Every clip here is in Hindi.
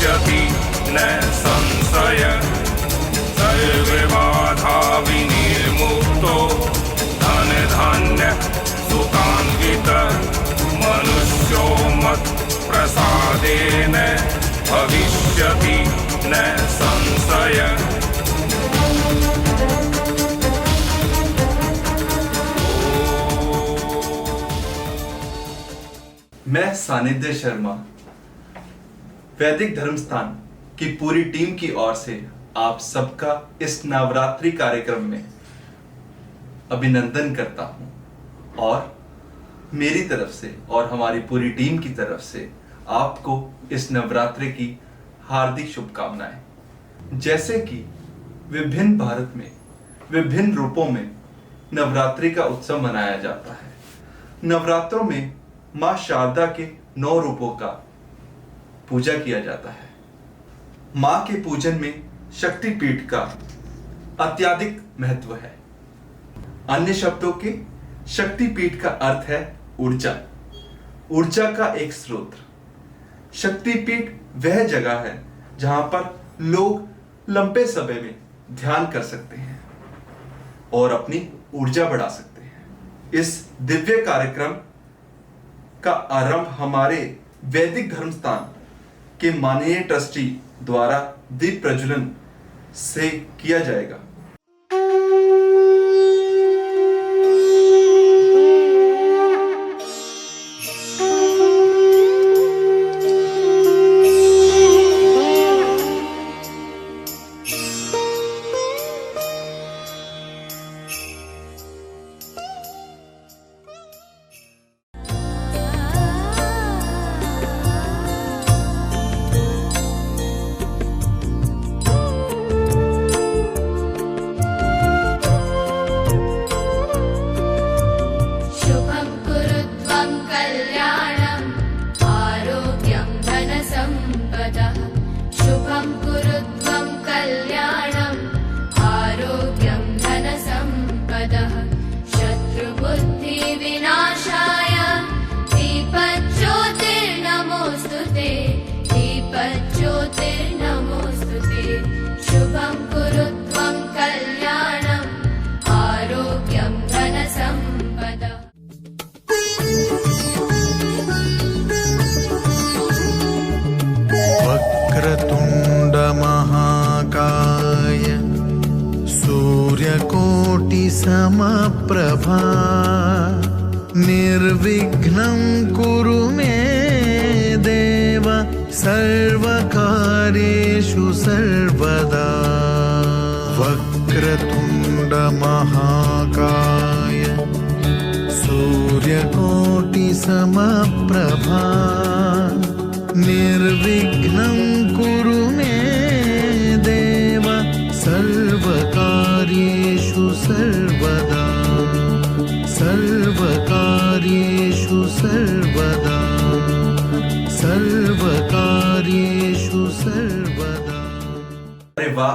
भविष्यति न संशय सर्वबाधा विनिर्मुक्तो धन धान्य सुखान्वित मनुष्यो मत् प्रसादेन भविष्यति न संशय। मैं सानिध्य शर्मा वैदिक धर्मस्थान की पूरी टीम की ओर से आप सबका इस नवरात्रि कार्यक्रम में अभिनंदन करता हूं और मेरी तरफ से और हमारी पूरी टीम की तरफ से आपको इस नवरात्रि की हार्दिक शुभकामनाएं। जैसे कि विभिन्न भारत में विभिन्न रूपों में नवरात्रि का उत्सव मनाया जाता है। नवरात्रों में माँ शारदा के 9 रूपों का पूजा किया जाता है। माँ के पूजन में शक्तिपीठ का अत्यधिक महत्व है। अन्य शब्दों के शक्तिपीठ का अर्थ है ऊर्जा, ऊर्जा का एक स्रोत। शक्तिपीठ वह जगह है जहां पर लोग लंबे समय में ध्यान कर सकते हैं और अपनी ऊर्जा बढ़ा सकते हैं। इस दिव्य कार्यक्रम का आरंभ हमारे वैदिक धर्मस्थान के माननीय ट्रस्टी द्वारा दीप प्रज्वलन से किया जाएगा। समप्रभा निर्विघ्नं कुरु मे देव सर्वकार्येषु सर्वदा। वक्रतुण्ड महाकाय सूर्यकोटि समप्रभा निर्विघ्नं कुरु मे देव सर्वकार्येषु सर्वदा। सर्वकार्येषु सर्वदा। सर्वकार्येषु सर्वदा। अरे वाह,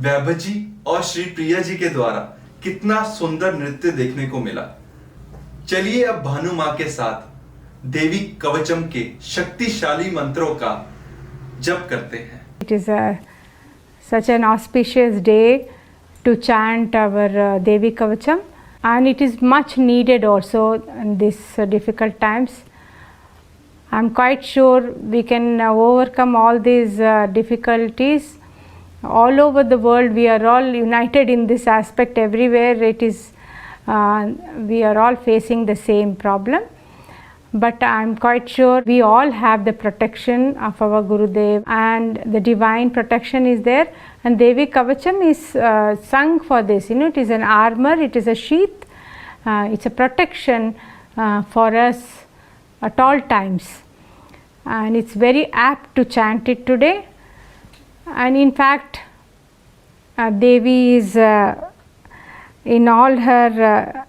वैभव जी और श्री प्रिया जी के द्वारा कितना सुंदर नृत्य देखने को मिला। चलिए अब भानु माँ के साथ देवी कवचम के शक्तिशाली मंत्रों का जप करते हैं। It is such an auspicious day to chant our Devi Kavacham, and it is much needed also in these difficult times. I am quite sure we can overcome all these difficulties. All over the world we are all united in this aspect. Everywhere it is we are all facing the same problem, but I am quite sure we all have the protection of our Gurudev, and the divine protection is there, and Devi Kavacham is sung for this. You know, it is an armor, it is a sheath, it's a protection for us at all times, and it's very apt to chant it today. And in fact Devi is in all her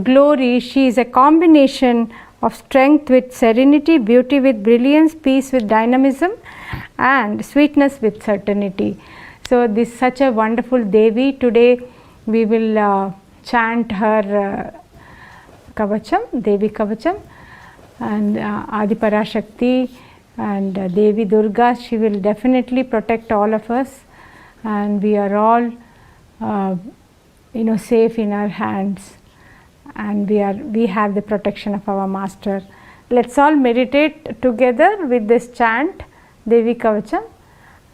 glory. She is a combination of strength with serenity, beauty with brilliance, peace with dynamism, and sweetness with certainty. So this is such a wonderful Devi. Today we will chant her Kavacham, Devi Kavacham, and Adi Parashakti and Devi Durga, she will definitely protect all of us, and we are all safe in her hands, and we have the protection of our master. Let's all meditate together with this chant Devi Kavacham.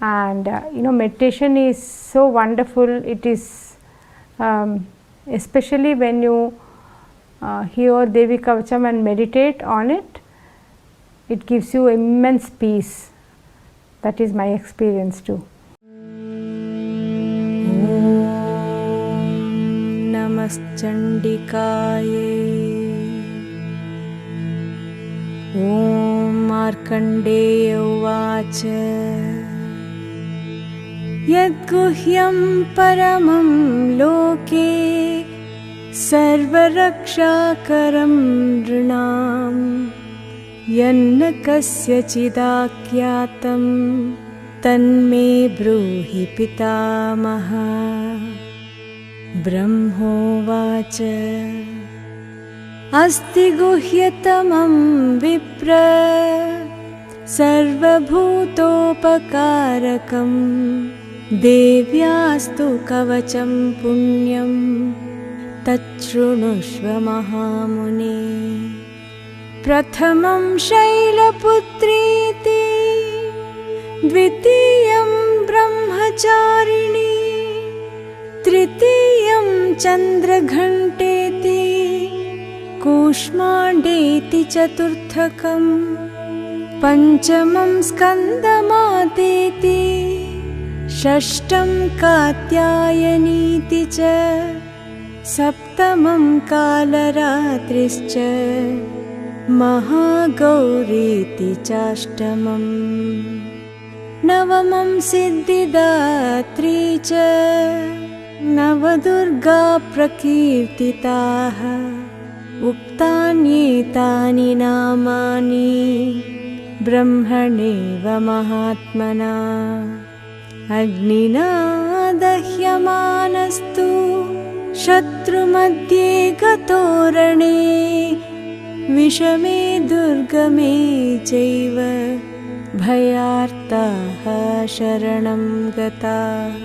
And meditation is so wonderful. It is especially when you hear Devi Kavacham and meditate on it, it gives you immense peace. That is my experience too. Om Namaschandikaye. Om Markandeya Uvacha. यद्गुह्यं परमं लोके सर्वरक्षाकरं नृणां यन्न कस्यचिदाख्यातं तन्मे ब्रूहि पितामह। ब्रह्मोवाच अस्ति गुह्यतमं विप्र सर्वभूतोपकारकम् देव्यास्तु कवचं पुण्यं तच्छृणुष्व महामुने। प्रथमं शैलपुत्रीति द्वितीयं ब्रह्मचारिणी तृतीयं चन्द्रघण्टेति कूष्माण्डेति चतुर्थकं पञ्चमं स्कन्दमातेति षष्ठं कात्यायनीति च सप्तमं कालरात्रिश्च महागौरीति चाष्टमम् नवमं सिद्धिदात्री च नवदुर्गा प्रकीर्तिताः उक्तान्येतानि नामानि ब्रह्मणेव महात्मना। अग्निना दह्यमानस्तु शत्रुमध्ये गतोरणे विषमे दुर्गमे चैव भयार्ताः शरणं गताः।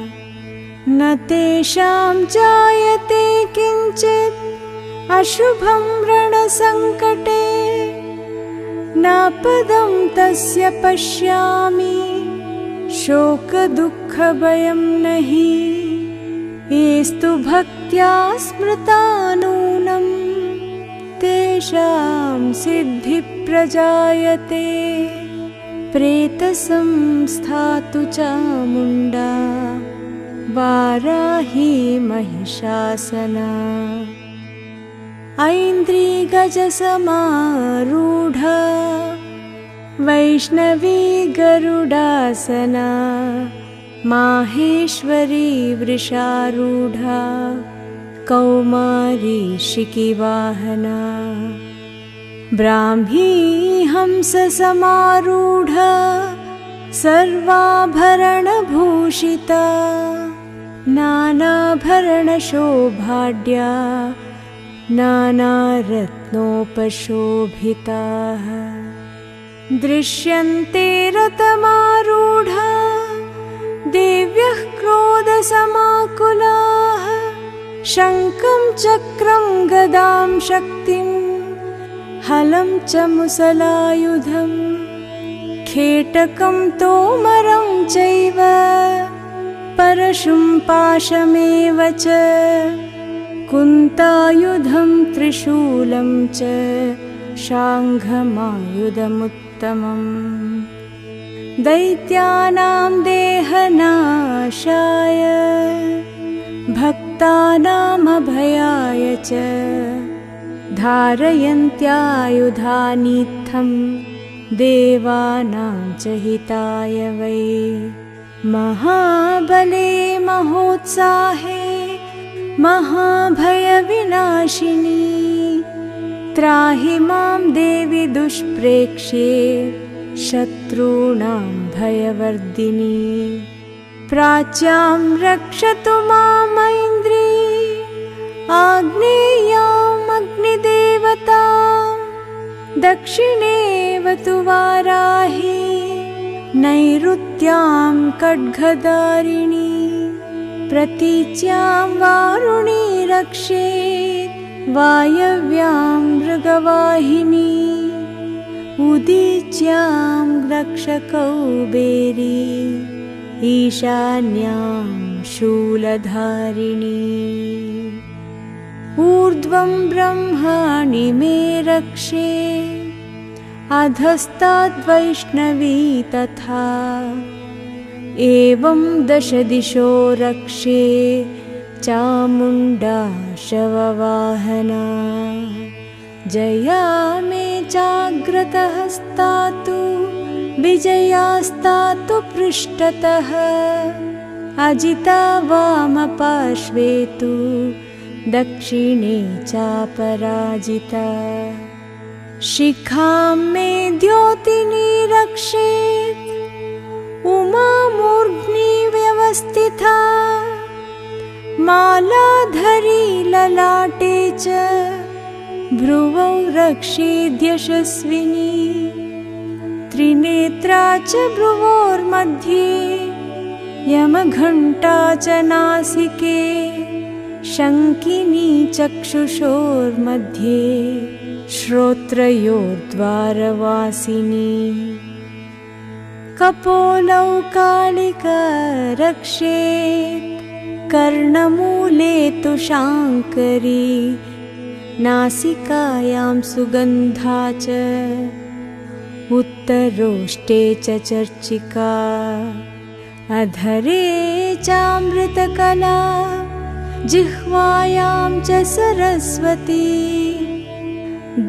न तेषां जायते किञ्चित् अशुभं रणसङ्कटे नापदं तस्य पश्यामि शोकदुःखभयं नहि। येस्तु भक्त्या स्मृता नूनं तेषां सिद्धिप्रजायते। प्रेतसंस्थातु चामुण्डा वाराही महिषासना। ऐन्द्री गजसमारूढा वैष्णवी गरुडासना। माहेश्वरी वृषारूढा कौमारी शिखिवाहना। ब्राह्मी हंससमारूढा सर्वाभरणभूषिता। नानाभरणशोभाढ्या नानारत्नोपशोभिताः। दृश्यन्ते रथमारूढा देव्यः क्रोधसमाकुलाः। शङ्खं चक्रं गदां शक्तिं हलं च मुसलायुधं खेटकं तोमरं चैव परशुं पाशमेव च कुन्तायुधं त्रिशूलं च शाङ्घमायुधमुत्तमम्। दैत्यानां देहनाशाय भक्तानामभयाय च धारयन्त्यायुधानीत्थं देवानां च हिताय वै। महाबले महोत्साहे महाभयविनाशिनी त्राहि मां देवि दुष्प्रेक्ष्ये शत्रूणां भयवर्धिनी। प्राच्यां रक्षतु मामैन्द्री आग्नेयाम् अग्निदेवतां दक्षिणेवतु वाराही नैऋत्यां खड्गधारिणी प्रतीच्यां वारुणी रक्षेत् वायव्यां मृगवाहिनी उदीच्यां रक्षकौबेरी ईशान्यां शूलधारिणी ऊर्ध्वं ब्रह्माणि मे रक्षे अधस्ताद्वैष्णवी तथा एवं दश दिशो रक्षे चामुण्डा शववाहना जया मे जाग्रतहस्तातु विजयास्तातु पृष्ठतः अजिता वामपार्श्वे तु दक्षिणे चापराजिता शिखां मे द्योतिनी रक्षेत् उमा मूर्ध्नि व्यवस्थिता मालाधरी ललाटे च भ्रुवौ रक्षेद्यशस्विनी त्रिनेत्रा च भ्रुवोर्मध्ये यमघण्टा च नासिके शङ्किनी चक्षुषोर्मध्ये श्रोत्रयोर्द्वारवासिनी कपोलौ कालिका रक्षेत् कर्णमूले तु शाङ्करी नासिकायां सुगन्धा च उत्तरोष्टे च चर्चिका अधरे चामृतकला जिह्वायां च सरस्वती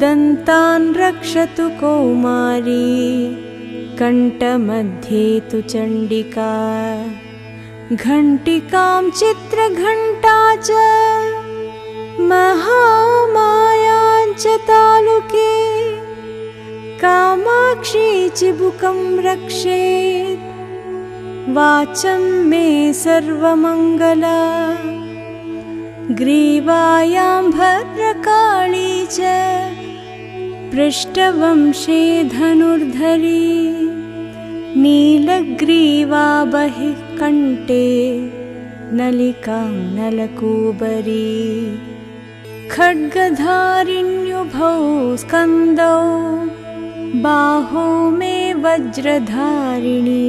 दन्तान् रक्षतु कौमारी कण्ठमध्ये तु चण्डिका घण्टिकां चित्रघण्टा च महामायां च तालुके कामाक्षी चिबुकं रक्षेत् वाचं मे सर्वमङ्गला ग्रीवायां भद्रकाली च पृष्ठवंशे धनुर्धरी नीलग्रीवा बहिः कण्ठे नलिकां नलकूबरी खड्गधारिण्युभौ स्कन्दौ बाहो मे वज्रधारिणी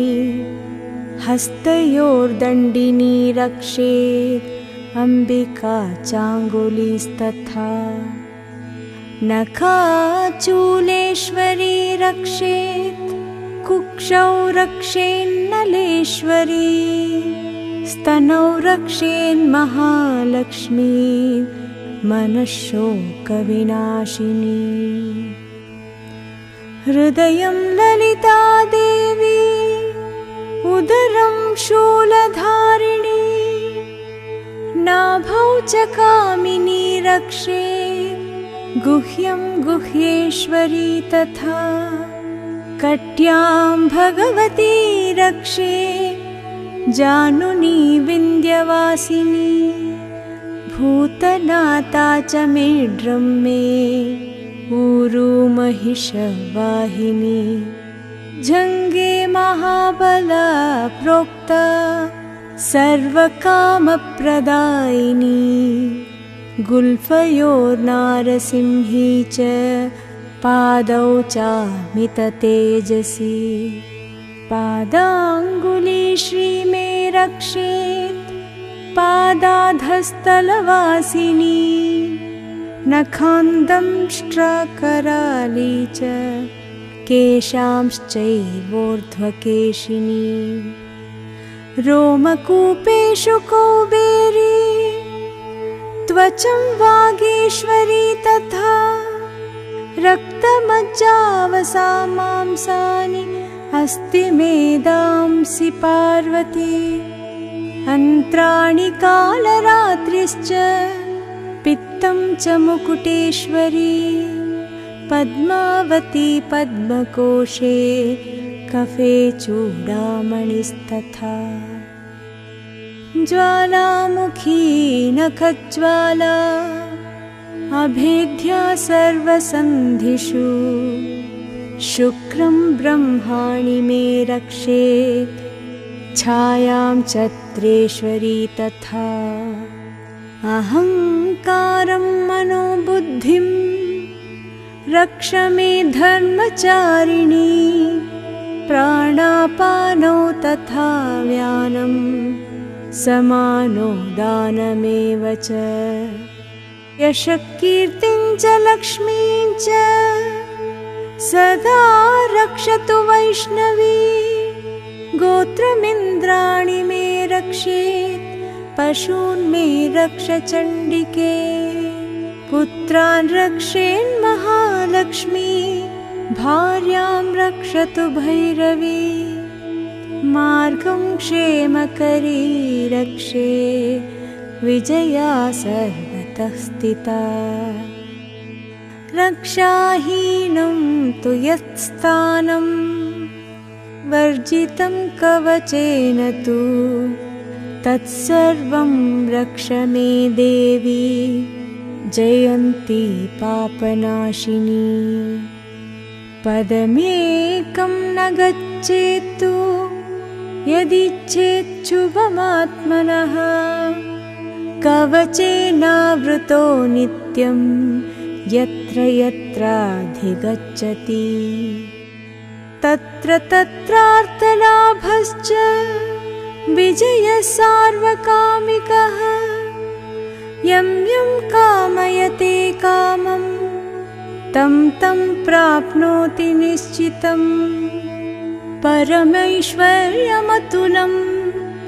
हस्तयोर्दण्डिनी रक्षेत् अम्बिका चाङ्गुलीस्तथा नखाचूलेश्वरी रक्षेत् कुक्षौ रक्षेन्नलेश्वरी स्तनौ रक्षेन्महालक्ष्मी मनःशोकविनाशिनी हृदयं ललिता देवी उदरं शूलधारिणी नाभौ च कामिनी रक्षेत् गुह्यं गुह्येश्वरी तथा कट्यां भगवती रक्षेत् जानुनी विन्ध्यवासिनी भूतनाथा च मेढ्रं मे ऊरू महिषवाहिनी जङ्गे महाबला प्रोक्ता सर्वकामप्रदायिनी गुल्फयोर्नारसिंही च पादौ चामिततेजसी पादाङ्गुली श्री मे रक्षेत् पादाधस्तलवासिनी नखान्दंष्ट्राकराली च केशांश्चैवोर्ध्वकेशिनी रोमकूपेषु कौबेरी त्वचं वागीश्वरी तथा रक्तमज्जावसा मांसानि अस्ति मेदांसि पार्वती अन्त्राणि कालरात्रिश्च पित्तं च मुकुटेश्वरी पद्मावती पद्मकोशे कफे चूडामणिस्तथा ज्वालामुखी नखज्वाला अभेद्या सर्वसन्धिषु शुक्रं ब्रह्माणि मे रक्षेत् छायां चत्रेश्वरी तथा अहङ्कारं मनोबुद्धिं रक्ष मे धर्मचारिणी प्राणापानौ तथा व्यानं समानो दानमेव च यशकीर्तिं च लक्ष्मीं च सदा रक्षतु वैष्णवी गोत्रमिन्द्राणि मे रक्षेत् पशून् मे रक्ष चण्डिके पुत्रान् रक्षेन्महालक्ष्मी भार्यां रक्षतु भैरवी मार्गं क्षेमकरी रक्षे विजया सर्वतः स्थिता रक्षाहीनं तु यत्स्थानं वर्जितं कवचेन तु तत्सर्वं रक्ष मे देवी जयन्ती पापनाशिनी पदमेकं न गच्छेत्तु यदिच्छेच्छुभमात्मनः कवचेनावृतो नित्यं यत्र यत्राधिगच्छति तत्र तत्रार्थलाभश्च विजयः सार्वकामिकः यं यं कामयते कामं तं तं प्राप्नोति निश्चितं परमैश्वर्यमतुलं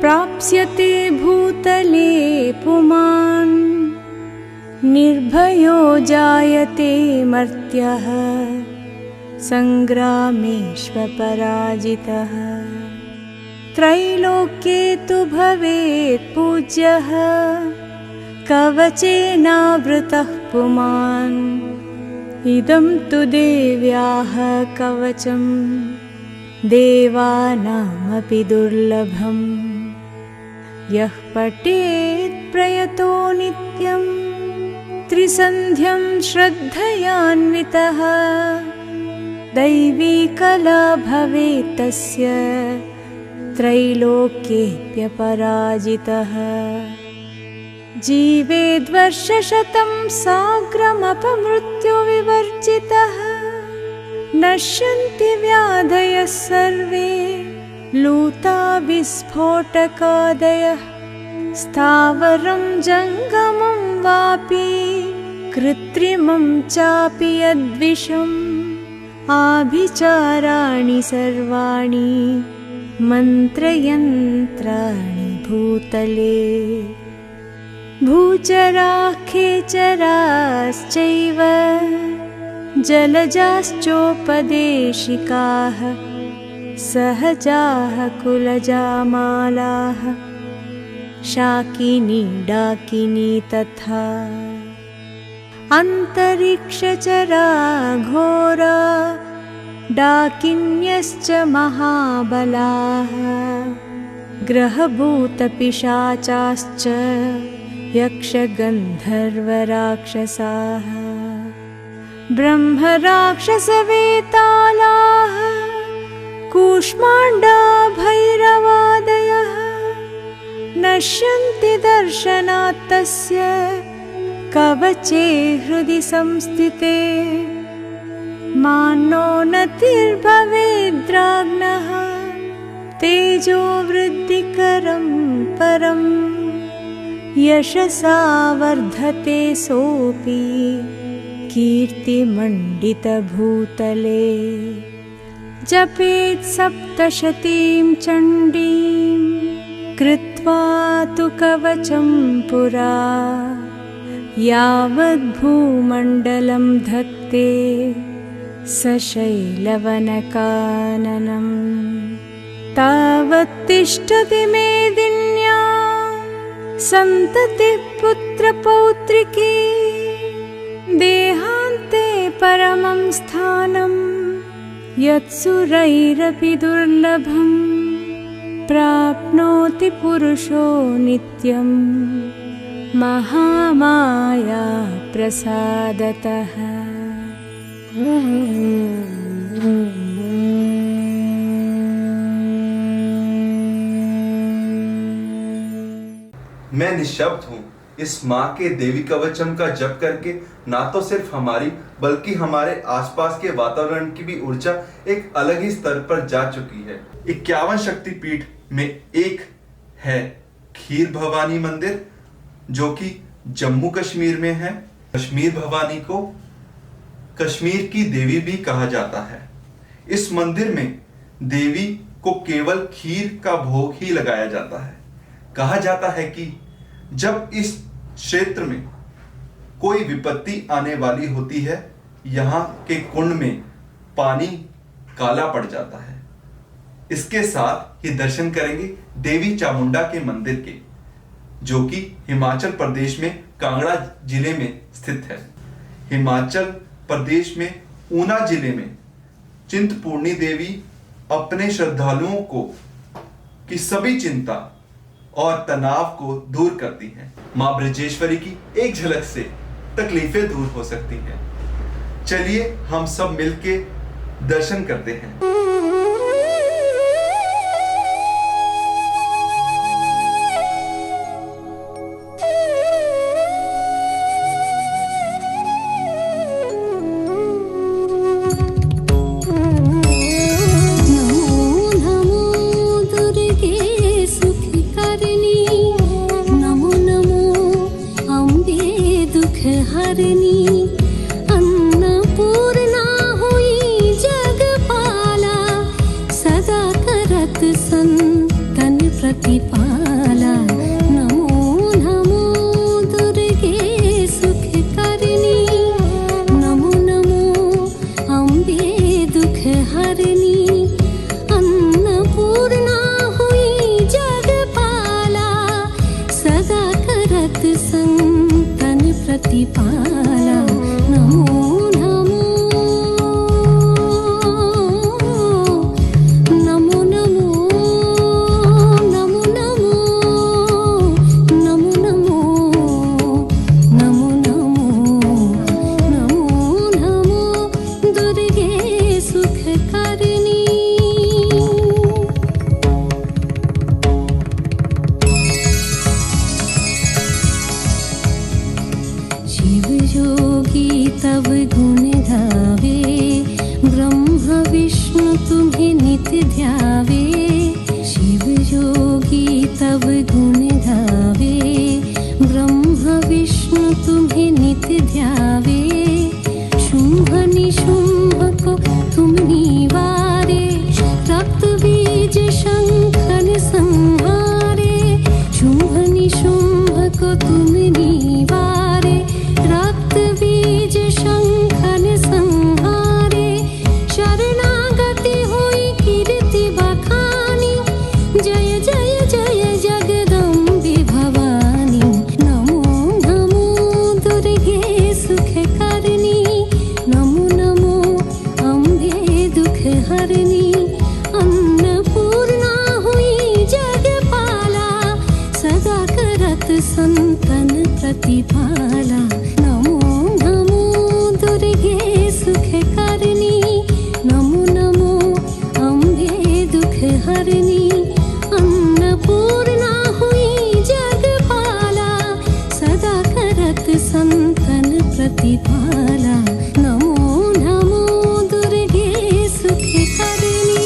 प्राप्स्यते भूतले पुमान् निर्भयो जायते मर्त्यः संग्रामेष्वपराजितः त्रैलोक्ये तु भवेत् पूज्यः कवचेनावृतः पुमान् इदं तु देव्याः कवचं देवानामपि दुर्लभं यः पठेत् प्रयतो नित्यं त्रिसन्ध्यं श्रद्धयान्वितः दैवी कला भवेत् तस्य त्रैलोक्येऽप्यपराजितः जीवेद्वर्षशतं साग्रमपमृत्युविवर्जितः नश्यन्ति व्याधयः सर्वे लूता विस्फोटकादयः स्थावरं जङ्गमं वापि कृत्रिमं चापि यद्विषम् आभिचाराणि सर्वाणि मन्त्रयन्त्राणि भूतले भूचराः खेचराश्चैव जलजाश्चोपदेशिकाः सहजाः कुलजामालाः शाकिनी डाकिनी तथा अन्तरिक्षचरा घोरा डाकिन्यश्च महाबलाः ग्रहभूतपिशाचाश्च यक्षगन्धर्वराक्षसाः ब्रह्मराक्षसवेतालाः कूष्माण्डा भैरवादयः नश्यन्ति दर्शनात् तस्य कवचे हृदि संस्थिते मानो नतिर्भवेद्राज्ञः तेजो वृद्धिकरं परम् यशसा वर्धते सोऽपि कीर्तिमण्डितभूतले जपेत् सप्तशतीं चण्डीं कृत्वा तु कवचं पुरा यावद्भूमण्डलं धत्ते सशैलवनकाननं तावत्तिष्ठति मेदिन्यां सन्ततिः पुत्रपौत्रिकी देहान्ते परमं स्थानं यत्सुरैरपि दुर्लभम् प्राप्नोति पुरुषो नित्यं महामाया प्रसादतः। मैं निःशब्द हूँ। इस माँ के देवी कवचम का जप करके ना तो सिर्फ हमारी बल्कि हमारे आसपास के वातावरण की भी ऊर्जा एक अलग ही स्तर पर जा चुकी है। 51 शक्तिपीठ में एक है खीर भवानी मंदिर, जो कि जम्मू कश्मीर में है। कश्मीर भवानी को कश्मीर की देवी भी कहा जाता है। इस मंदिर में देवी को केवल खीर का भोग ही लगाया जाता है। कहा जाता है कि जब इस क्षेत्र में कोई विपत्ति आने वाली होती है, यहाँ के कुंड में पानी काला पड़ जाता है। इसके साथ ही दर्शन करेंगे देवी चामुंडा के मंदिर के, जो कि हिमाचल प्रदेश में कांगड़ा जिले में स्थित है। हिमाचल प्रदेश में ऊना जिले में चिंतपूर्णी देवी अपने श्रद्धालुओं को की सभी चिंता और तनाव को दूर करती हैं। मां ब्रजेश्वरी की एक झलक से तकलीफें दूर हो सकती हैं। चलिए हम सब मिलके दर्शन करते हैं। अन्नपूर्णा हुई जगपाला, सदा करत संतन प्रतिपाला। नमो नमो दुर्गे सुख करनी, नमो नमो अम्बे दुख हरनी। अन्नपूर्णा हुई जगपाला, सदा करत संतन प्रतिपाला। नमो नमो नमो नमो नमो नमो नमो नमो नमो नमो नमो दुर्गे सुख करनी। शिव योगी तब गुण गावे, ब्रह्म विष्णु तुम्हें नित्य ध्यावे। शिव योगी तब गुण गावे, ब्रह्म विष्णु तुम्हें नित्य ध्यावे। शुंभ निशुंभ को तुम निवारे, रक्त बीज शंखन संहारे। शुंभ निशुंभ को तुम निवारे, रक्त बीज शंखन संहारे। शरणागति हुई कीर्ति बखानी, जय जय जय जगदम्बे भवानी। नमो नमो दुर्गे सुख करनी, नमो नमो अम्बे दुख हरनी। अन्नपूर्णा हुई जगपाला, सदा करत संतन प्रतिपाला। नमो नमो दुर्गे सुख करनी, नमो नमो अम्बे दुख हरनी। अन्नपूर्णा हुई जगपाला, सदा करत संतन प्रतिपाला। नमो नमो दुर्गे सुख करनी।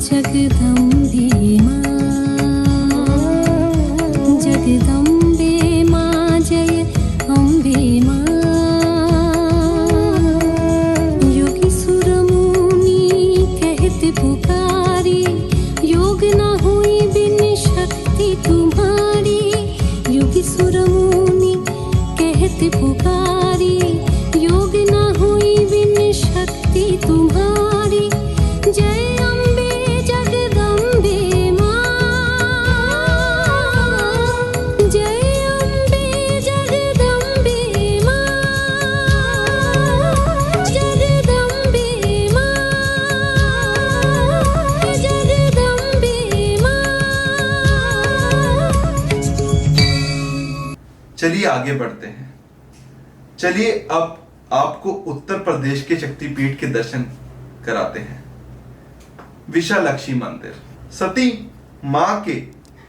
जगदम्बे मां, जगदम्बे मां जय अम्बे मां। योगी सुर मुनि कहते पुकारी, योग न हुई बिन शक्ति तुम्हारी। योगी सुर मुनि कहते पुकारी, योग न हुई बिन शक्ति तुम्हारी। जय अम्बे जगदम्बे मां। चलिए आगे बढ़ते हैं। चलिए अब आपको उत्तर प्रदेश के शक्तिपीठ के दर्शन कराते हैं। विशालाक्षी मंदिर। सती माँ के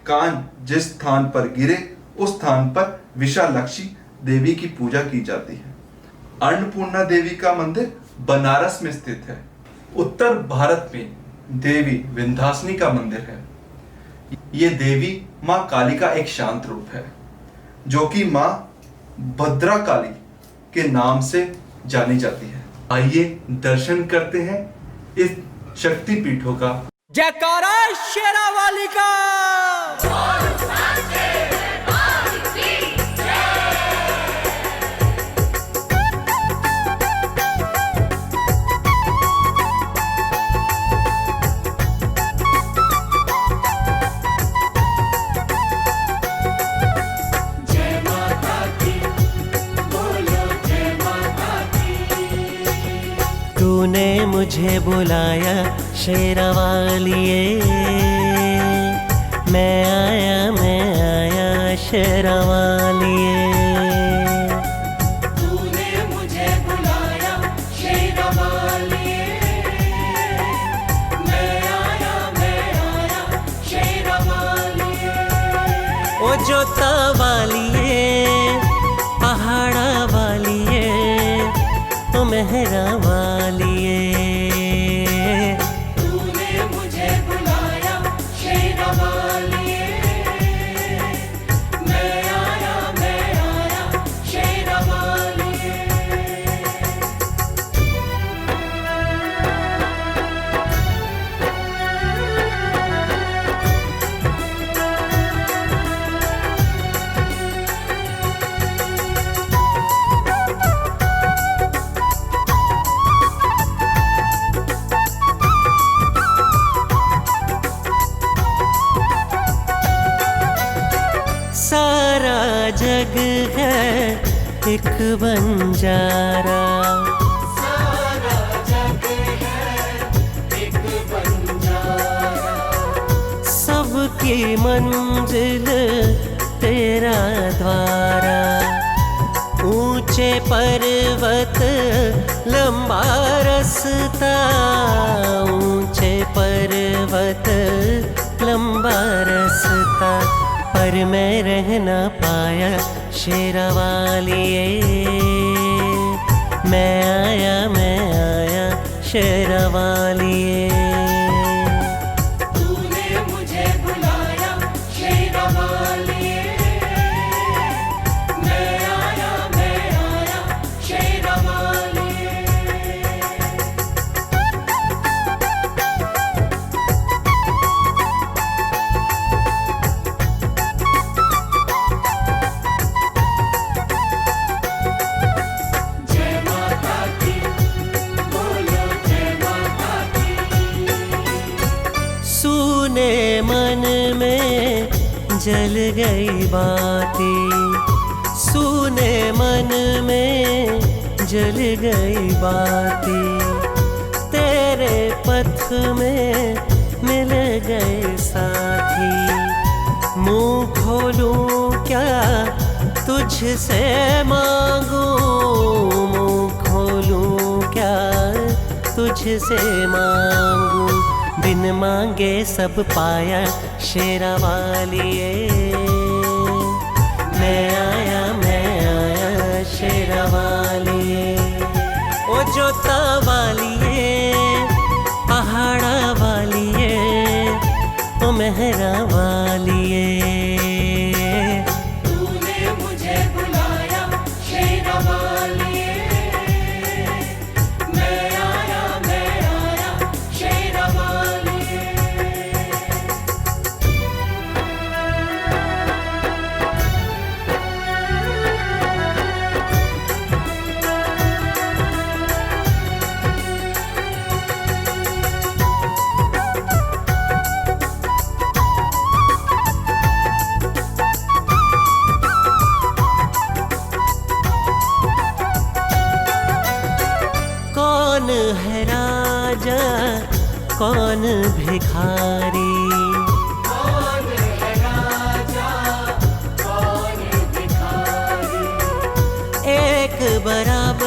कान जिस स्थान पर गिरे उस स्थान पर विशालाक्षी देवी की पूजा की जाती है। अन्नपूर्णा देवी का मंदिर बनारस में स्थित है। उत्तर भारत में देवी विंध्याचली का मंदिर है। ये देवी माँ काली का एक शांत रूप है, जो कि माँ भद्रकाली के नाम से जानी जाती है। आइए दर्शन करते हैं इस शक्तिपीठों का। जयकारा शेरावाली का। तूने मुझे बुलाया शेरावालिए, मैं आया शेरावालिए। तूने मुझे बुलाया शेरावालिए, मैं आया शेरावालिए। ओ जोता वालिए, पहाड़ा वालिए, ओ मेहरा वालिए। तूने मुझे बुलाया शेरावालिए, मैं आया शेरावालिए। सारा जग है एक बंजारा, सारा जग है एक बंजारा। सबकी मंजिल तेरा द्वारा। ऊंचे पर्वत लंबा रास्ता, ऊंचे पर्वत लंबा रास्ता, पर मैं रह ना पाया शेरावालिए। मैं आया शेरावालिए। तूने मुझे बुलाया शेरावालिए, मैं आया शेरावालिए। जय माता की, बोलो जय माता की। सूने मन में जल गई बातें, सूने मन में जल गई बातें। तेरे पथ में मिल गए साथी। मुंह खोलूं क्या तुझसे मांगूं, मुंह खोलूं क्या तुझसे मांगूं। बिन मांगे सब पाया शेरावालिए। मैं आया शेरावालिए। ओ जोता वालिए, पहाड़ा वालिए, ओ मेहरा वालिए। तूने मुझे बुलाया शेरावालिए, मैं आया शेरावालिए। कौन है राजा कौन भिखारी, कौन है राजा कौन भिखारी।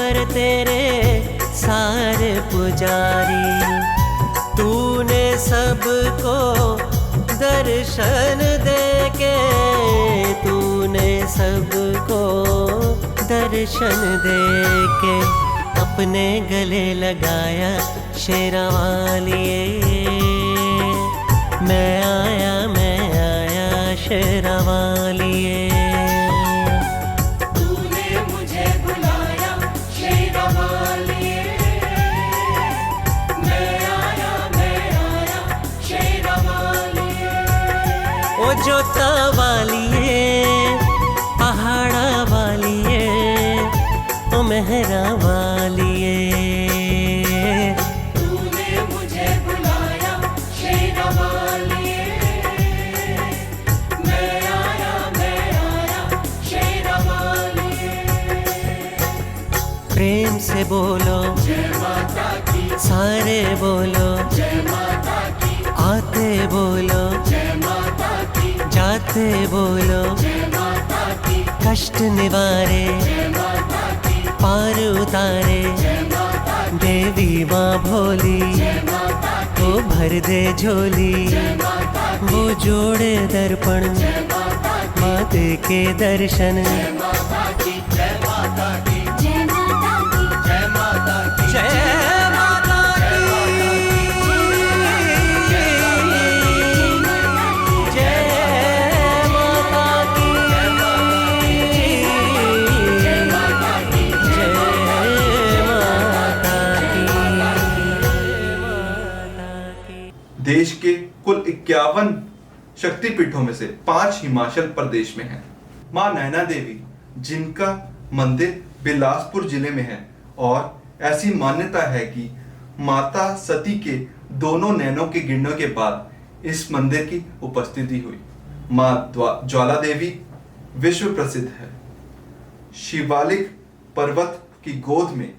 कर तेरे सारे पुजारी। तूने सबको दर्शन देके, तूने सबको दर्शन देके अपने गले लगाया शेरावालिए। मैं आया शेरावालिए। तूने मुझे बुलाया शेरावालिए। मैं आया शेरावालिए। ओ जोता वालिए, पहाड़ा वालिए, ओ मेहरा वालिए। तूने मुझे बुलाया शेरावालिए। मैं आया शेरावालिए। प्रेम से बोलो जय माता की, सारे बोलो जय माता की, आते बोलो जय माता की, जाते बोलो जय माता की, कष्ट निवारे जय माता की, पार उतारे जय माता की, देवी माँ भोली। जय माता की, वो भर दे झोली, जय माता की, वो जोड़े दर्पण जय माता की, माँ दे के दर्शन। जय माता की, जय माता की, जय माता की, जय माता की, जय माता की। देश के कुल 51 शक्तिपीठों में से 5 हिमाचल प्रदेश में हैं। मां नैना देवी, जिनका मंदिर बिलासपुर जिले में है, और ऐसी मान्यता है कि माता सती के दोनों नैनों के गिरने के बाद इस मंदिर की उपस्थिति हुई। मां ज्वाला देवी विश्व प्रसिद्ध है। शिवालिक पर्वत की गोद में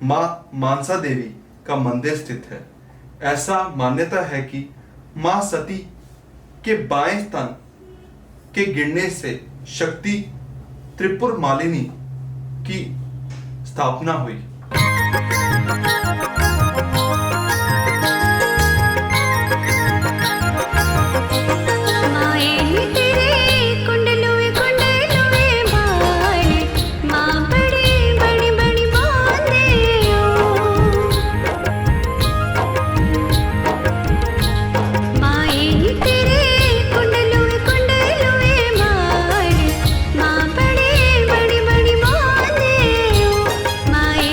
मां मानसा देवी का मंदिर स्थित है। ऐसा मान्यता है कि मां सती के बाएं स्तन के गिरने से शक्ति त्रिपुर मालिनी की स्थापना हुई। माए तेरे कुंडलुए कुंडलुए बाल, माँ बड़ी बड़ी बड़ी बांधे ओ। माए तेरे कुंडलुए कुंडलुए बाल, माँ बड़ी बड़ी बड़ी बांधे ओ। माए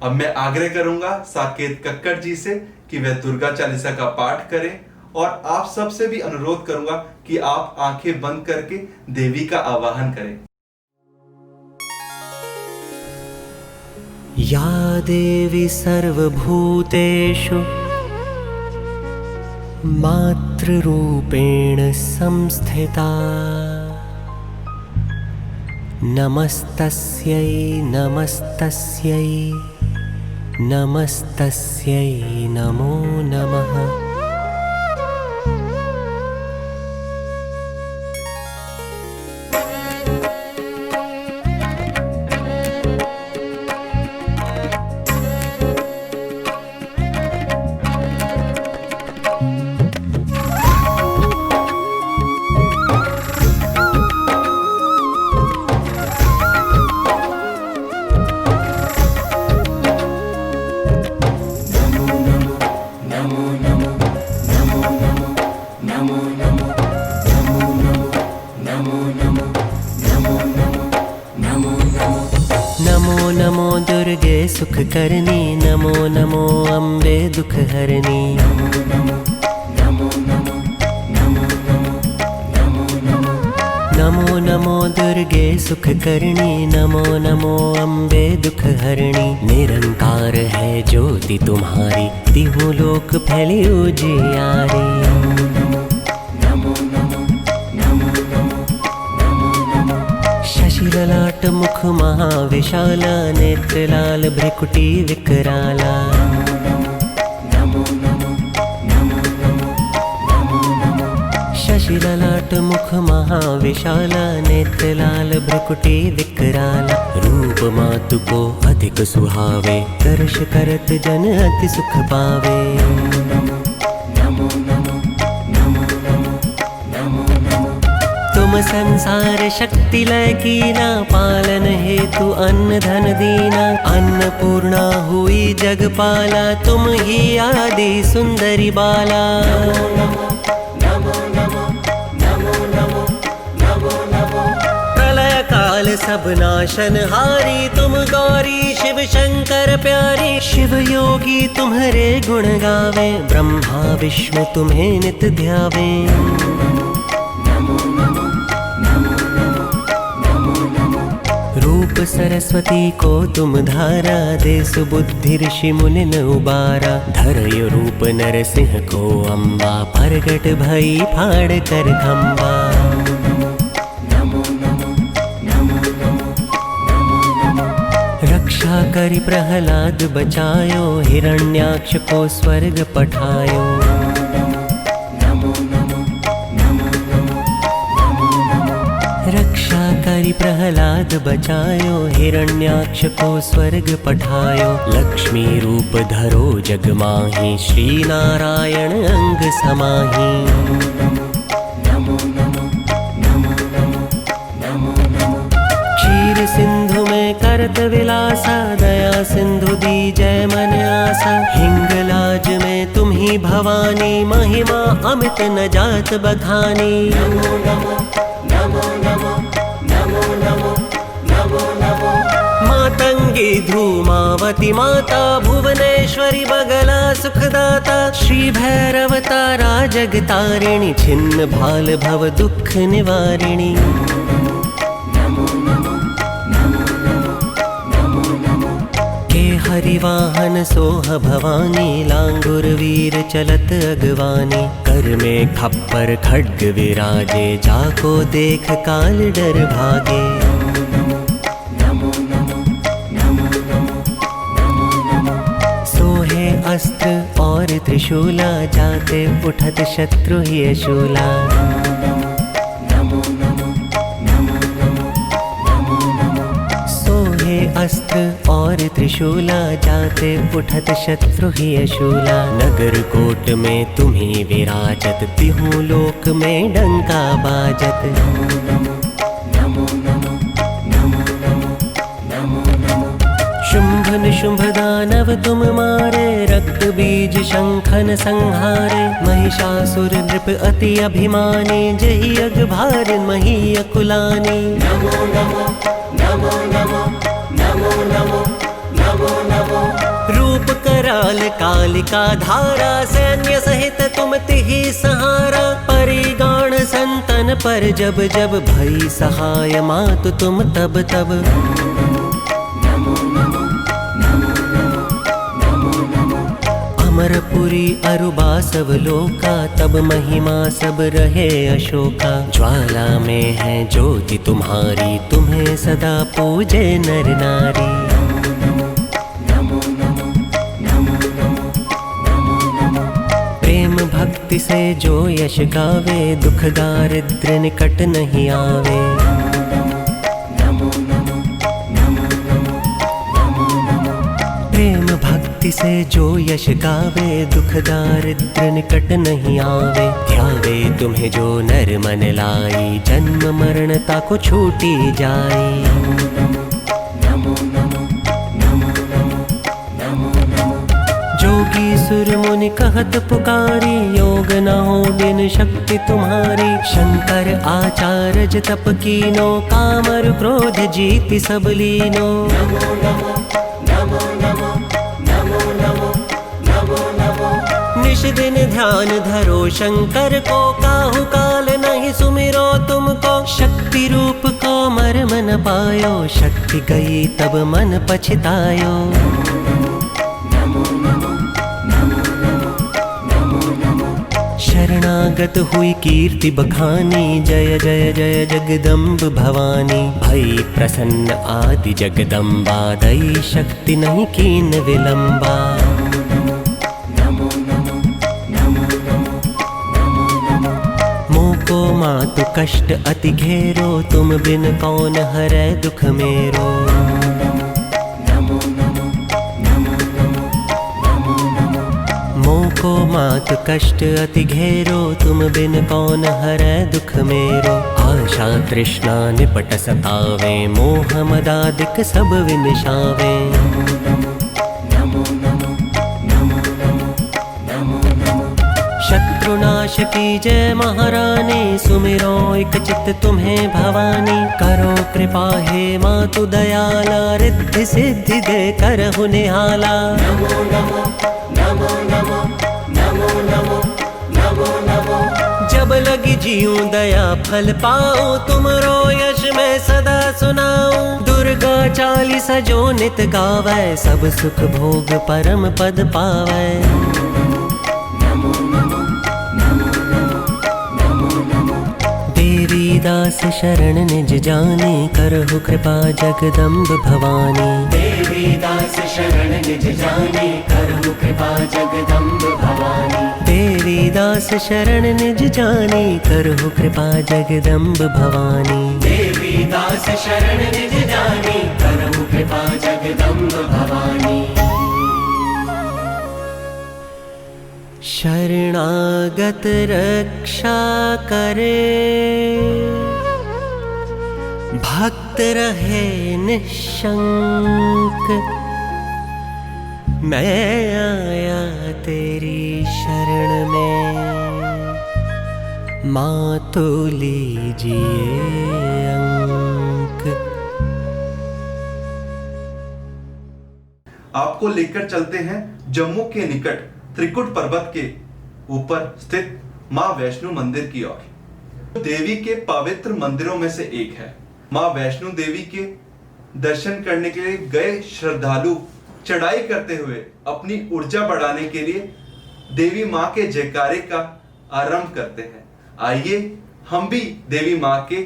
अब मैं आग्रह करूंगा साकेत कक्कड़ जी से कि वह दुर्गा चालीसा का पाठ करें और आप सबसे भी अनुरोध करूंगा कि आप आंखें बंद करके देवी का आवाहन करें। या देवी सर्वभूतेषु मातृरूपेण संस्थिता नमस्तस्यै नमस्तस्यै नमस्तस्यै नमो नमः। नमो नमो दुर्गे सुख करनी, नमो नमो अम्बे दुख हरनी। नमो नमो दुर्गे सुख करनी, नमो नमो अम्बे दुख हरणी। निरंकार है ज्योति तुम्हारी, तिहु लोक फैली उजियारी। ललाट मुख महाविशाला, नेत्र लाल भ्रिकुटी विकराला। शशि ललाट मुख महाविशाला, नेत्र लाल भ्रिकुटी विकराला। रूप मातु को अधिक सुहावे, दर्श करत जन अति सुख पावे। तुम संसार शक्ति लय कीना, पालन हेतु अन्न धन दीना। अन्नपूर्णा हुई जगपाला, तुम ही आदि सुंदरी बाला। प्रलय काल सब नाशन हारी, तुम गौरी शिव शंकर प्यारी। शिव योगी तुम्हारे गुण गावे, ब्रह्मा विष्णु तुम्हें नित ध्यावे। रूप सरस्वती को तुम धारा, दे सुबुद्धि ऋषि मुनि न उबारा। धरय रूप नरसिंह को अम्बा, प्रगट भई फाड़ कर खम्बा। रक्षा करी प्रहलाद बचायो, हिरण्याक्ष को स्वर्ग पठायो। रक्षा करी प्रहलाद बचायो, हिरण्याक्ष को स्वर्ग पठायो। लक्ष्मी रूप धरो जग माही, श्री नारायण अंग समाही। क्षीर सिंधु में करत विलासा, दया सिंधु दी जय मन आसा। हिंगलाज में तुम ही भवानी, महिमा अमित न जात बखानी। मातंगी धूमावती माता, भुवनेश्वरी बगला सुखदाता। श्री भैरव तारा जगतारिणी, छिन्न भाल भव दुख निवारिणी। हरिवाहन सोह भवानी, लांगुर वीर चलत अगवानी। कर में खप्पर खड्ग विराजे, जाको देख काल डर भागे। सोहे अस्त्र और त्रिशूला, जाते उठत शत्रु ही शूला। अस्त्र और त्रिशूला, जाते उठत शत्रु ही शूला। नगर कोट में तुम्ही विराजत, तिहु लोक में डंका बाजत। शुंभ निशुंभ दानव तुम मारे, रक्त बीज शंखन संहारे। महिषासुर नृप अति अभिमानी, जहि अग भार मही अकुलानी। नमो नमो नमो नमो नमो नमो रूप कराल कालिका धारा, सैन्य सहित तुम तिहि सहारा। परिगाण संतन पर जब जब, भई सहाय मातु तुम तब तब। अमरपुरी अरुबा सब लोका, तब महिमा सब रहे अशोका। ज्वाला में है ज्योति तुम्हारी, तुम्हें सदा पूजे नर नारी। प्रेम भक्ति से जो यश गावे, दुख दारिद्र्य निकट नहीं आवे। प्रेम भक्ति से जो यश गावे, दुख दारिद्र्य निकट नहीं आवे। ध्यावे तुम्हें जो नर मन लाई, जन्म मरण ताको छूटी जाई। जोगी सुर मुनि कहत पुकारी, योग न हो बिन शक्ति तुम्हारी। शंकर आचार्य तप कीनो, कामर क्रोध जीति सब लीनो। निश दिन ध्यान धरो शंकर को, काहू काल नहीं सुमिरो तुमको। शक्ति रूप को मर्म न पायो, शक्ति गई तब मन पछतायो। शरणागत हुई कीर्ति बखानी, जय जय जय जगदम्ब भवानी। भई प्रसन्न आदि जगदम्बा, दई शक्ति नहीं कीन विलंबा। मोको मातु कष्ट अति घेरो, तुम बिन कौन हरै दुख मेरो। मोको मातु कष्ट अति घेरो, तुम बिन कौन हरै दुख मेरो। आशा तृष्णा निपट सतावे, मोह मदादिक सब विनिशावे। शत्रुनाश की जय महारानी, सुमिरो एक चित तुम्हें भवानी। करो कृपा हे मातु दयाला, रिद्धि सिद्धि दे करहु निहाला। जब लगी जीऊं दया फल पाऊं, तुमरो यश मैं सदा सुनाऊं। दुर्गा चालीसा जो नित गावै, सब सुख भोग परम पद पावै। देवी दास शरण निज जानी, करहु कृपा जगदम्ब भवानी। देवी दास शरण निज जानी, करहु कृपा जगदम्ब भवानी। देवी दास शरण निज जानी, करहु कृपा जगदम्ब भवानी। देवी दास शरण निज जानी, करहु कृपा जगदम्ब भवानी। शरणागत रक्षा करे, भक्त रहे निशंक। मैं आया तेरी शरण में, मातु लीजिए अंक। आपको लेकर चलते हैं जम्मू के निकट त्रिकुट पर्वत के ऊपर स्थित मां वैष्णो मंदिर की ओर। देवी के पवित्र मंदिरों में से एक है। मां वैष्णो देवी के दर्शन करने के लिए गए श्रद्धालु चढ़ाई करते हुए अपनी ऊर्जा बढ़ाने के लिए देवी मां के जयकारे का आरंभ करते हैं। आइए हम भी देवी मां के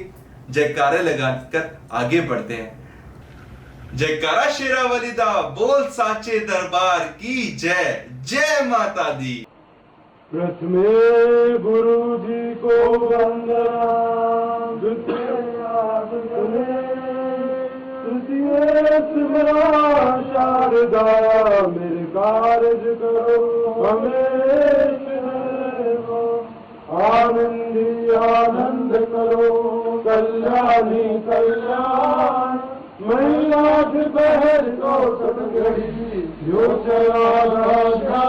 जयकारे लगाकर आगे बढ़ते हैं। जयकारा शेरावाली दा, बोल साचे दरबार की जय। जय माता दी। प्रथमे गुरु जी को वंदना, तृतीय शारदा, मेरे कार्य करो हमें। आनंदी आनंद करो, कल्याणी कल्याण। महिला दोपहर को सब घड़ी, जो चला राजा।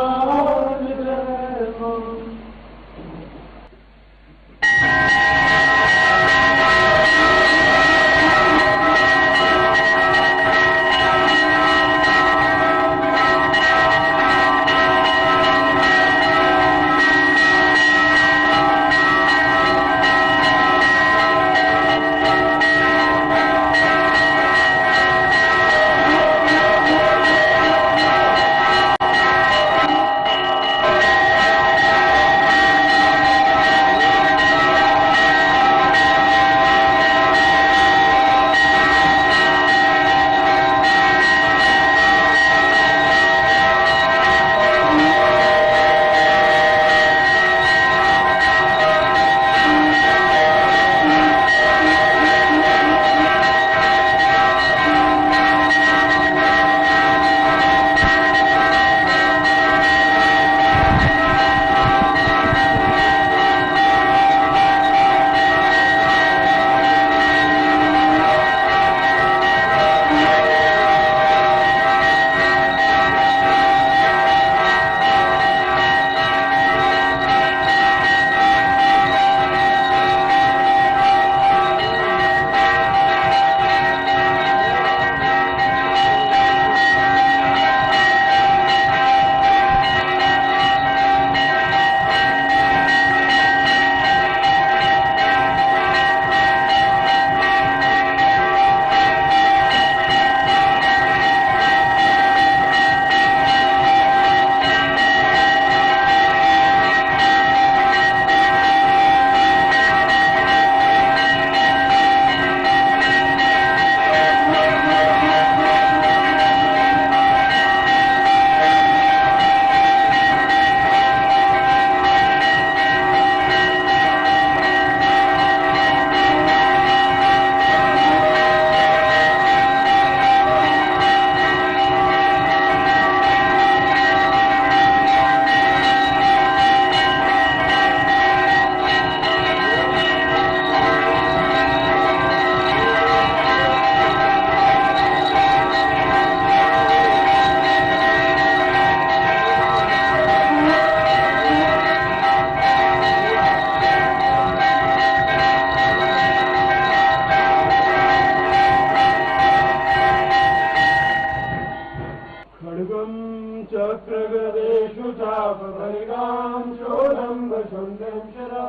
वक्रगदेषु चापपरिगां शोलम्ब शुण्डं शरा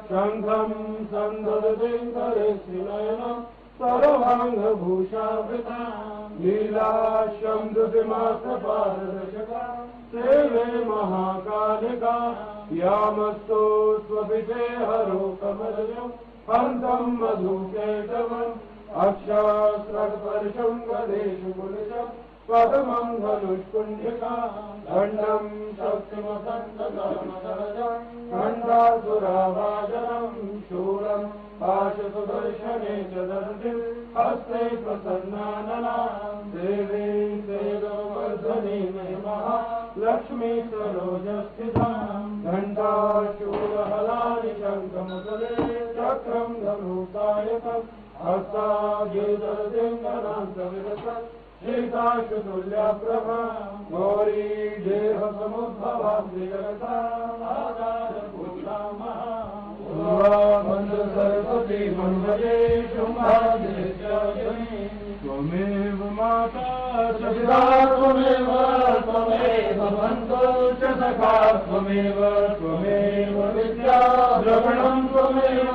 शङ्खं सन्ददतिं करेशिनयनं सर्वाङ्गभूषावृतां लीलाश्यं दुतिमात्रपारदर्शकां सेवे महाकालिका यामस्तो स्वपिते हरो कमलजं हन्तं मधुकेतवम् अक्षास्त्रस्पर्शं गदेषु कुलजं पद्मं धनुष्कुण्डिकां दण्डं शक्तिमसन्तकामसहजं खण्डासुराभाजनं शूलं पाशसुदर्शने च दर्शिं हस्ते प्रसन्नाननां देवी तेजोवर्धने महिमः लक्ष्मी सरोजस्थितां घण्टाशूलहलानि शङ्खमुसले चक्रं धनुकायकम् हस्तागीतसिंहनान्तविरसत् सीताशुतुल्यप्रभा गौरी देहसमुद्भवां जगतामादारभूता महा सरस्वती मन्वये शुम्भादेश्वरी त्वमेव माता सविता त्वमेव त्वमेव बन्धो च सखा त्वमेव त्वमेव विद्या द्रविणं त्वमेव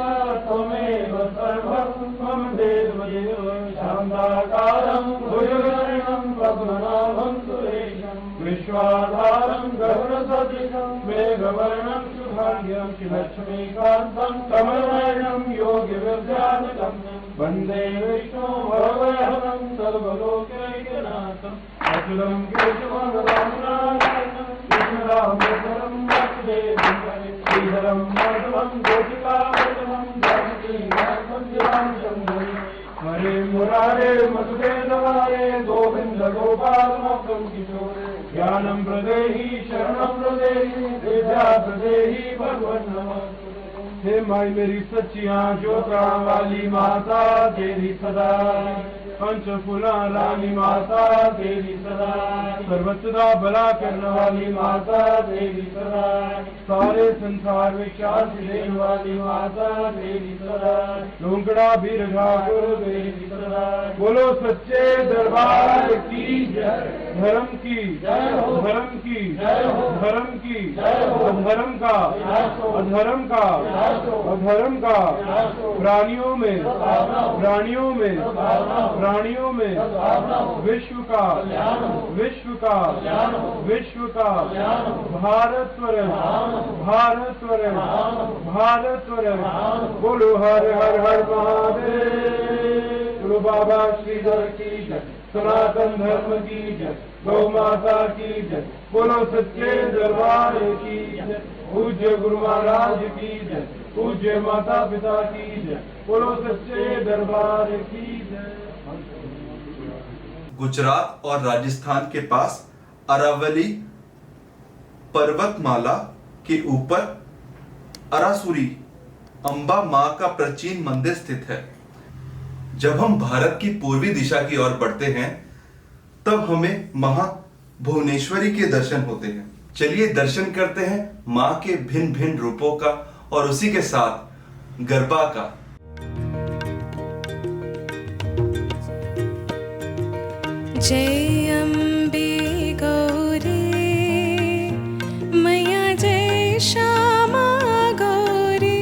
त्वमेव सर्वं त्वं देवदेव शान्ताकारं भुजगशयनं पद्मनाभं सुरेशं विश्वाधारं गरुडसदृशं मेघवर्णं शुभाङ्गं लक्ष्मीकान्तं कमलनयनं योगिविद्यानिगम्यं वन्दे विष्णु भवभयहरं सर्वलोकैकनाथम् अचलं केशवं रामनारायणं कृष्णरामचरं वासुदेवं श्रीधरं माधवं गोपिकावल्लभं जानकीनाथं शिवां हरे मुरारे मधुकेन्द्रवारे गोविन्द गोपालमोक्षं किशोरे ज्ञानं प्रदेहि शरणं प्रदेहि विद्या प्रदेहि भगवन् नमः। हे माई मेरी सच्चियां ज्योता वाली माता तेरी सदा पंचफूला रानी माता तेरी सदा सर्वसदा भला करने वाली माता तेरी सदा सारे संसार में शांति देने वाली माता तेरी सदा लूंकड़ा भी रखा गुरु तेरी सदा बोलो सच्चे दरबार की जय धर्म की धर्म की धर्म की अधर्म का अधर्म का अधर्म का प्राणियों में विश्व का भारतवरण बोलो हर हर हर महादेव। बाबा श्रीधर की जय सनातन धर्म की जय गौ माता की जय बोलो सच्चे दरबार की जय पूज्य गुरु महाराज की जय पूज्य माता पिता की जय बोलो सच्चे दरबार की जय। गुजरात और राजस्थान के पास अरावली पर्वतमाला के ऊपर अरासुरी अंबा मां का प्राचीन मंदिर स्थित है। जब हम भारत की पूर्वी दिशा की ओर बढ़ते हैं तब हमें मां भुवनेश्वरी के दर्शन होते हैं। चलिए दर्शन करते हैं मां के भिन्न भिन्न रूपों का और उसी के साथ गरबा का। जय अम्बे गौरी मैया जय श्यामा गौरी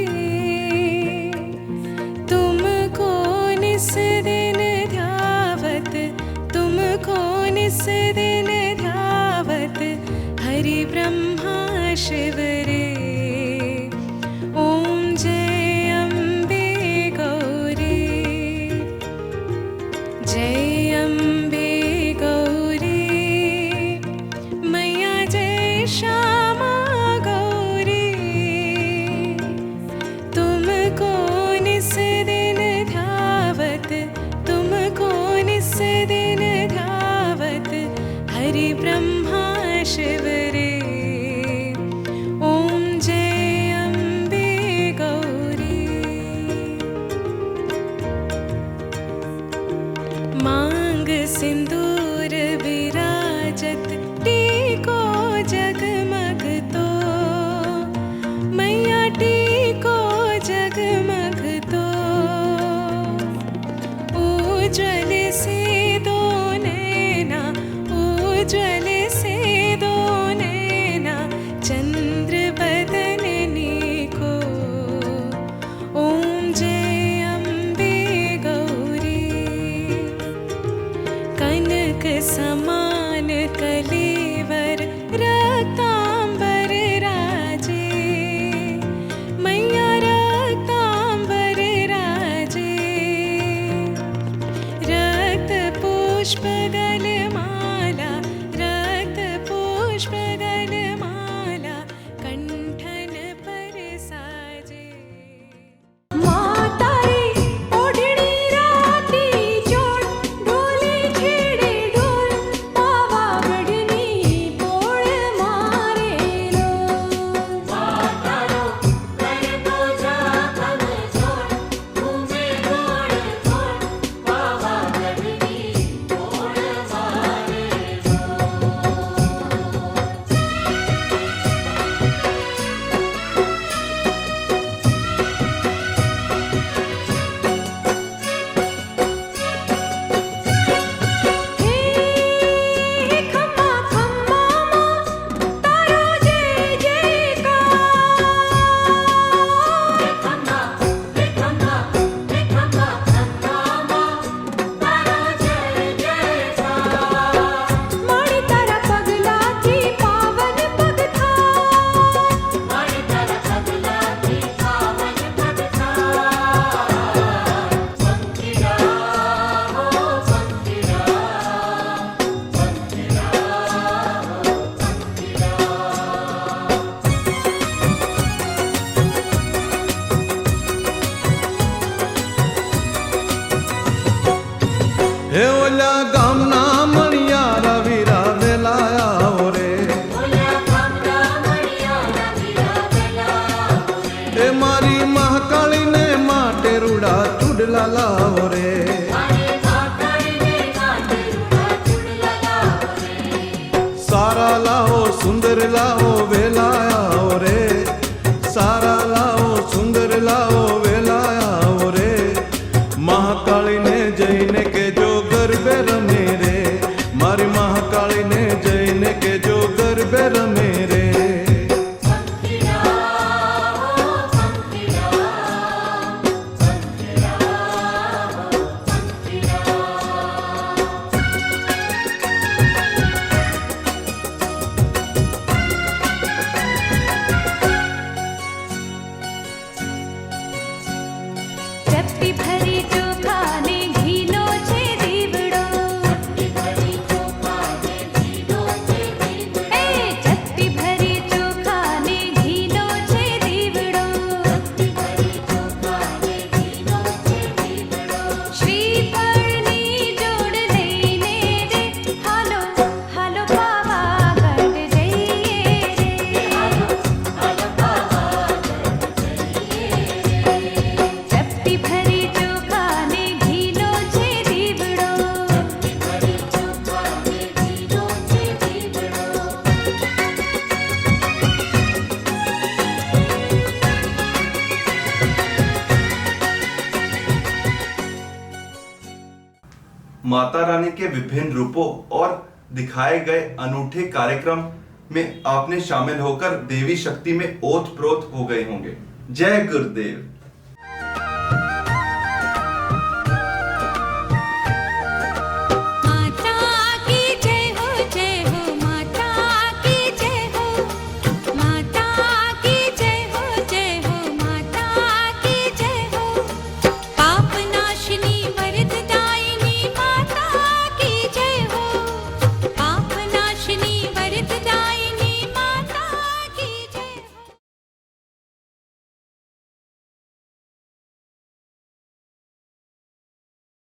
तुमको निस दिन ध्यावत हरि ब्रह्मा शिव रे ओम जय अम्बे गौरी जय अम्बे मैया जय श्यामा गौरी तुमको निस दिन ध्यावत हरि ब्रह्मा शिव रे ओम जय अम्बे गौरी मांग सिंदूर विराजत टीको जगमग तो मैया टीको जगमग तो उज्ज्वल से दो नैना उज्ज्वल समान कलेवर रक्तांबर राजे मैया रक्तांबर राजे रक्त पुष्प गलमाला रक्त पुष्प गलमाला कंठन पर साजे माताई ओढणी राती जोड ढोली छेडे ढोल पावागढनी पोळ मारेलो मातारो कर तुझा खम जोड घुमे गोड गोड बाबा गढनी पोळ मारेलो हे खम्मा खम्मा तारो जय जयकार खम्मा खम्मा खम्मा तारो जय जयकार माड़ी तारा पगलाची पावन पगथा मारी तारा पगलाची पावन पगथा पंखीरा हो पंखीरा पंखीरा हो हे ओल्या गामना मणियारा वीरा वेलाया रे बोल्या कामरा मणिया रविरा बेला हे मारी महाकाली ने माटे रूड़ा चुडला लाओ रे मारे माताई ने माटे रुड़ा चुड़ला लाओ रे सारा लाओ सुंदर लाओ वेलाया रे सारा लाओ सुंदर लाओ वेलाया रे महाकाली ने जैने के जो गरबे रमे रे मारी महाकाली ने जैने के जो गरबे रमे रे पंखीरा हो पंखीरा पंखीरा हो पंखीरा चपटी भरी चोखाने घीलो छे दीवड़ो भरी चोखाने घीलो छे दीवड़ो ए चपटी भरी चोखाने घीलो छे दीवड़ो भरी चोखाने घीलो छे दीवड़ो श्रीफळनी जोड लईने रे हालो हालो पावागढ जઈએ रे हालो पावागढ जઈએ चपटी भरी चोखाने घीलो छे दीवड़ो भरी चोखाने घीलो छे दीवड़ो माता रानी के विभिन्न रूपों और दिखाए गए अनूठे कार्यक्रम में आपने शामिल होकर देवी शक्ति में ओत प्रोत हो गए होंगे। जय गुरुदेव।